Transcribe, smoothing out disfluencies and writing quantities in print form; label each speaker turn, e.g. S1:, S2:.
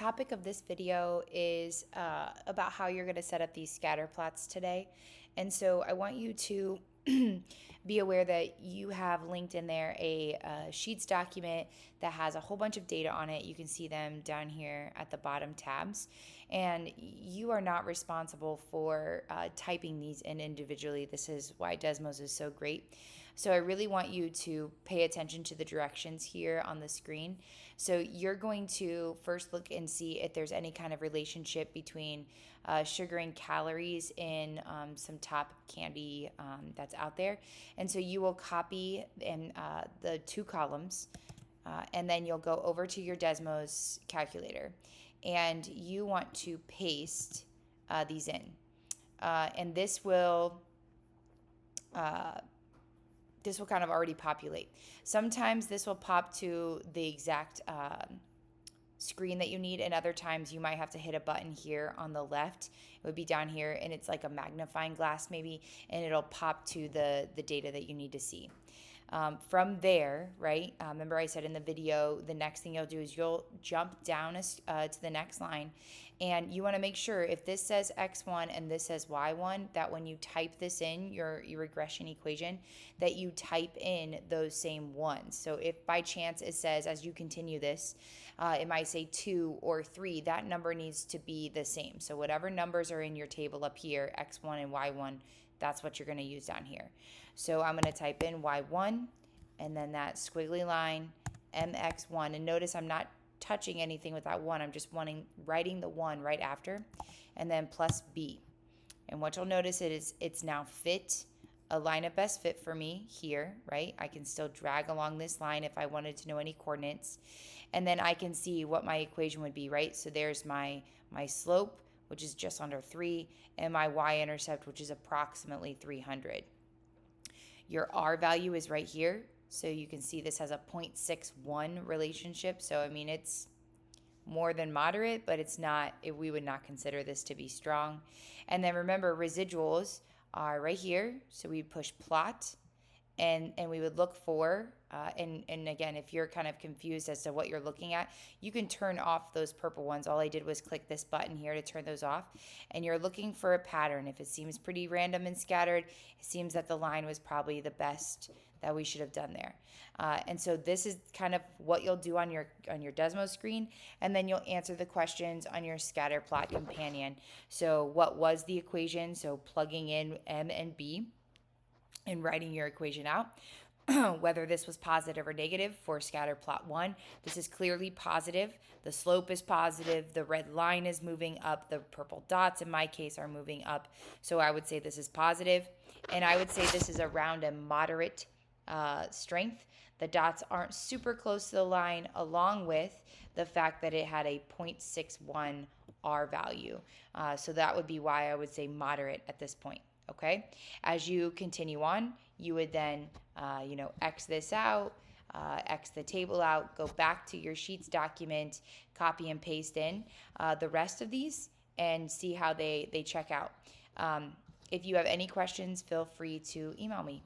S1: Topic of this video is about how you're going to set up these scatter plots today. And so I want you to be aware that you have linked in there a Sheets document that has a whole bunch of data on it. You can see them down here at the bottom tabs. And you are not responsible for typing these in individually. This is why Desmos is so great. So I really want you to pay attention to the directions here on the screen. So you're going to first look and see if there's any kind of relationship between sugar and calories in some top candy that's out there. And so you will copy in the two columns, and then you'll go over to your Desmos calculator, and you want to paste these in. And this will kind of already populate. Sometimes this will pop to the exact screen that you need, and other times you might have to hit a button here on the left. It would be down here, and it's like a magnifying glass maybe, and it'll pop to the data that you need to see. From there, right, remember I said in the video, the next thing you'll do is you'll jump down to the next line, and you want to make sure if this says X1 and this says Y1, that when you type this in, your regression equation, that you type in those same ones. So if by chance it says, as you continue this, it might say 2 or 3, that number needs to be the same. So whatever numbers are in your table up here, X1 and Y1, that's what you're going to use down here. So I'm going to type in Y1 and then that squiggly line, MX1. And notice I'm not touching anything with that 1. I'm just writing the 1 right after, and then plus B. And what you'll notice is it's now fit, a line of best fit for me here, right? I can still drag along this line if I wanted to know any coordinates. And then I can see what my equation would be, right? So there's my slope, which is just under 3, and my y-intercept, which is approximately 300. Your R value is right here. So you can see this has a 0.61 relationship. So, I mean, it's more than moderate, but it's not, we would not consider this to be strong. And then remember, residuals are right here. So we push plot, and we would look for, and again, if you're kind of confused as to what you're looking at, you can turn off those purple ones. All I did was click this button here to turn those off, and you're looking for a pattern. If it seems pretty random and scattered, it seems that the line was probably the best that we should have done there. And so this is kind of what you'll do on your Desmos screen, and then you'll answer the questions on your Scatterplot companion. So what was the equation? So plugging in M and B and writing your equation out. Whether this was positive or negative for Scatterplot 1, this is clearly positive. The slope is positive. The red line is moving up. The purple dots, in my case, are moving up. So I would say this is positive. And I would say this is around a moderate strength. The dots aren't super close to the line, along with the fact that it had a 0.61 R value. So that would be why I would say moderate at this point. Okay, as you continue on, you would then, X this out, X the table out, go back to your Sheets document, copy and paste in the rest of these, and see how they check out. If you have any questions, feel free to email me.